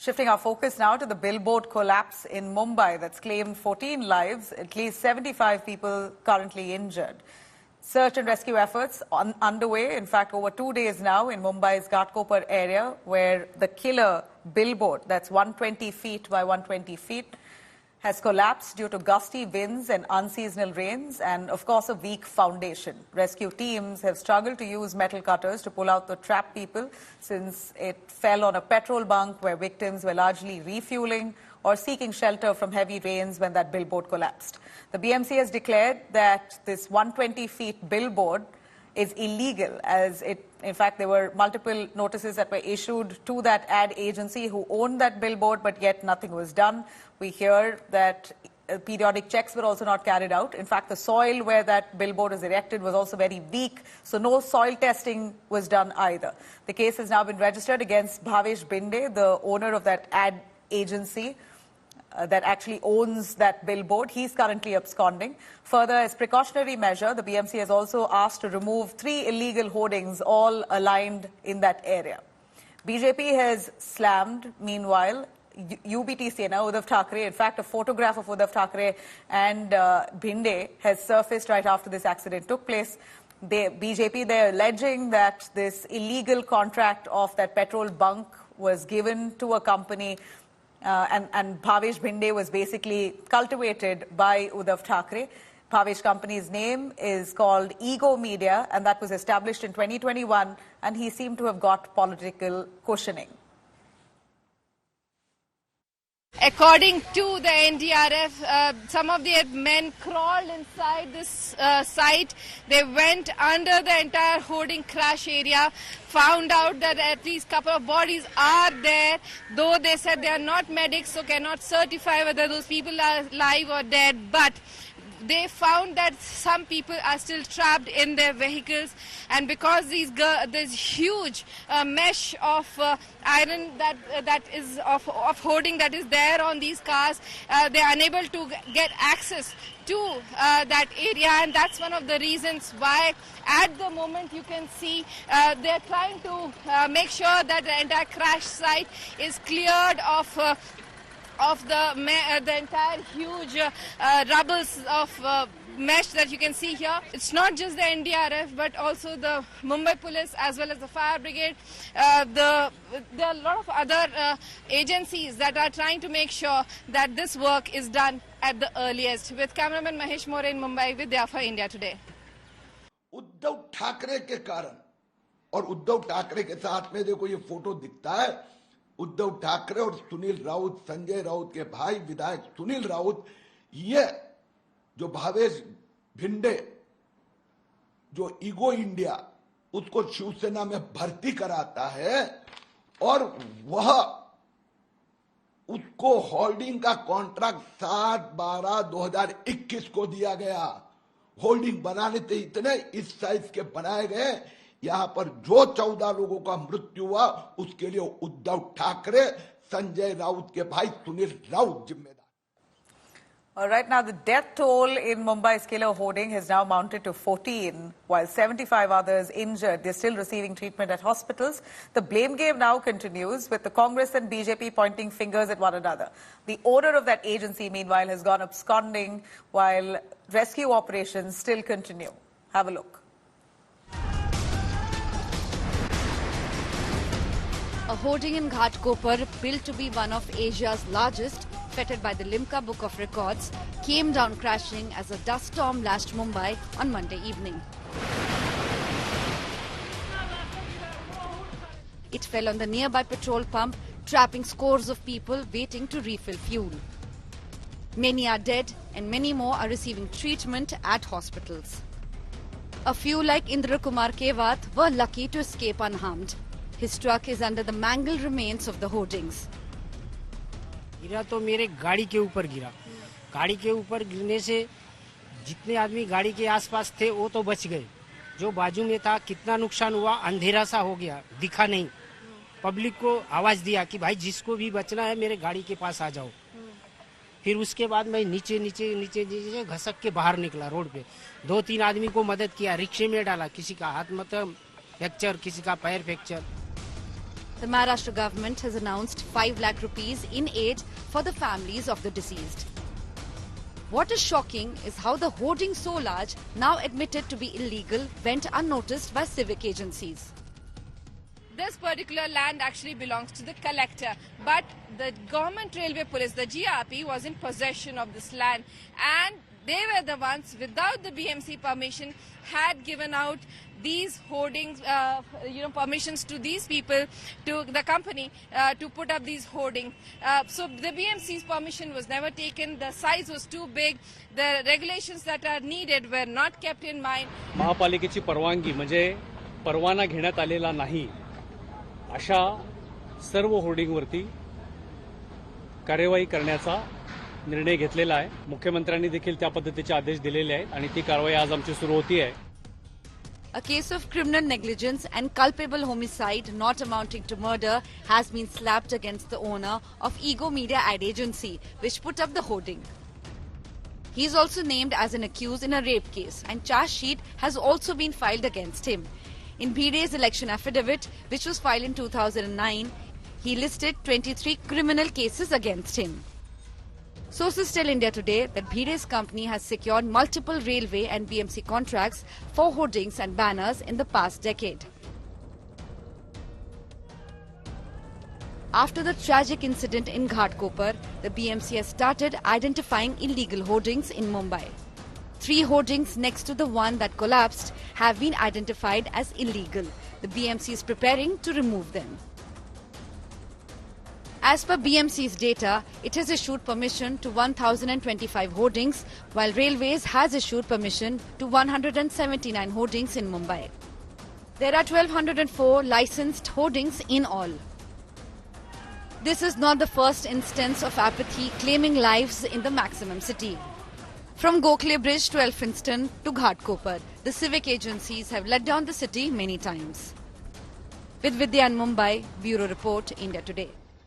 Shifting our focus now to the billboard collapse in Mumbai that's claimed 14 lives, at least 75 people currently injured. Search and rescue efforts underway, in fact, over 2 days now in Mumbai's Ghatkopar area, where the killer billboard, that's 120 feet by 120 feet, has collapsed due to gusty winds and unseasonal rains and, of course, a weak foundation. Rescue teams have struggled to use metal cutters to pull out the trapped people since it fell on a petrol bunk where victims were largely refueling or seeking shelter from heavy rains when that billboard collapsed. The BMC has declared that this 120 feet billboard is illegal, as in fact, there were multiple notices that were issued to that ad agency who owned that billboard, but yet nothing was done. We hear that periodic checks were also not carried out. In fact, the soil where that billboard was erected was also very weak, so no soil testing was done either. The case has now been registered against Bhavesh Bhinde, the owner of that ad agency that actually owns that billboard. He's currently absconding. Further, as precautionary measure, the BMC has also asked to remove 3 illegal hoardings, all aligned in that area. BJP has slammed, meanwhile, UBT Sena, Uddhav Thackeray. In fact, a photograph of Uddhav Thackeray and Bhinde has surfaced right after this accident took place. BJP, they're alleging that this illegal contract of that petrol bunk was given to a company and Bhavesh Bhinde was basically cultivated by Uddhav Thackeray. Bhavesh company's name is called Ego Media, and that was established in 2021, and he seemed to have got political cushioning. According to the NDRF, some of their men crawled inside this site. They went under the entire hoarding crash area, found out that at least a couple of bodies are there, though they said they are not medics, so cannot certify whether those people are alive or dead. But they found that some people are still trapped in their vehicles, and because this huge mesh of iron that is of hoarding that is there on these cars, they are unable to get access to that area, and that's one of the reasons why at the moment you can see they're trying to make sure that the entire crash site is cleared of the entire huge rubbles of mesh that you can see here. It's not just the NDRF, but also the Mumbai Police as well as the fire brigade. There are a lot of other agencies that are trying to make sure that this work is done at the earliest. With cameraman Mahesh More in Mumbai, Vidya for India Today. Uddhav Thackeray के कारण और उद्धव ठाकरे के साथ में देखो ये photo दिखता है, उद्धव ठाकरे और सुनील राउत, संजय राउत के भाई विधायक सुनील राउत, ये जो भावेश भिंडे जो ईगो इंडिया उसको शिवसेना में भर्ती कराता है और वह उसको होल्डिंग का कॉन्ट्रैक्ट 7/12/2021 को दिया गया। होल्डिंग बनाने थे इतने इस साइज के बनाए गए, यहां पर जो 14 लोगों का मृत्यु हुआ उसके लिए उद्धव ठाकरे, संजय राउत के भाई सुनील राउत जिम्मेदार। All right, now the death toll in Mumbai's killer hoarding has now mounted to 14, while 75 others injured. They're still receiving treatment at hospitals. The blame game now continues, with the Congress and BJP pointing fingers at one another. The owner of that agency, meanwhile, has gone absconding, while rescue operations still continue. Have a look. A hoarding in Ghatkopar, built to be one of Asia's largest, fettered by the Limca Book of Records, came down crashing as a dust storm lashed Mumbai on Monday evening. It fell on the nearby petrol pump, trapping scores of people waiting to refill fuel. Many are dead and many more are receiving treatment at hospitals. A few, like Indra Kumar Kewat, were lucky to escape unharmed. His truck is under the mangled remains of the hoardings. गिरा तो मेरे गाड़ी के ऊपर गिरा। गाड़ी के ऊपर गिरने से जितने आदमी गाड़ी के आसपास थे वो तो बच गए, जो बाजू में था कितना नुकसान हुआ, अंधेरा सा हो गया, दिखा नहीं। पब्लिक को आवाज दिया कि भाई जिसको भी बचना है मेरे गाड़ी के पास आ जाओ। फिर उसके बाद मैं नीचे नीचे नीचे नीचे घसक के बाहर निकला रोड पे। 2-3 आदमी को मदद किया, रिक्शे में डाला, किसी का हाथ मतलब फ्रैक्चर, किसी का पैर fracture. The Maharashtra government has announced 5 lakh rupees in aid for the families of the deceased. What is shocking is how the hoarding so large, now admitted to be illegal, went unnoticed by civic agencies. This particular land actually belongs to the collector, but the government railway police, the GRP, was in possession of this land, and they were the ones, without the BMC permission, had given out these hoardings, permissions to these people, to the company, to put up these hoardings. So the BMC's permission was never taken. The size was too big. The regulations that are needed were not kept in mind. महापालिकेची परवानगी म्हणजे परवाना घेण्यात आलेला नाही अशा सर्व होर्डिंगवरती कार्यवाही करण्याचा निर्णय घेतलेला आहे. मुख्यमंत्र्यांनी देखील त्या पद्धतीचे आदेश दिलेले आहेत आणि ती कारवाई आज आमची सुरू होती आहे. A case of criminal negligence and culpable homicide not amounting to murder has been slapped against the owner of Ego Media Ad Agency, which put up the hoarding. He is also named as an accused in a rape case, and charge sheet has also been filed against him. In Bhide's election affidavit, which was filed in 2009, he listed 23 criminal cases against him. Sources tell India Today that Bhide's company has secured multiple railway and BMC contracts for hoardings and banners in the past decade. After the tragic incident in Ghatkopar, the BMC has started identifying illegal hoardings in Mumbai. 3 hoardings next to the one that collapsed have been identified as illegal. The BMC is preparing to remove them. As per BMC's data, it has issued permission to 1,025 hoardings, while Railways has issued permission to 179 hoardings in Mumbai. There are 1,204 licensed hoardings in all. This is not the first instance of apathy claiming lives in the maximum city. From Gokhale Bridge to Elphinstone to Ghatkopar, the civic agencies have let down the city many times. With Vidya in Mumbai, Bureau Report, India Today.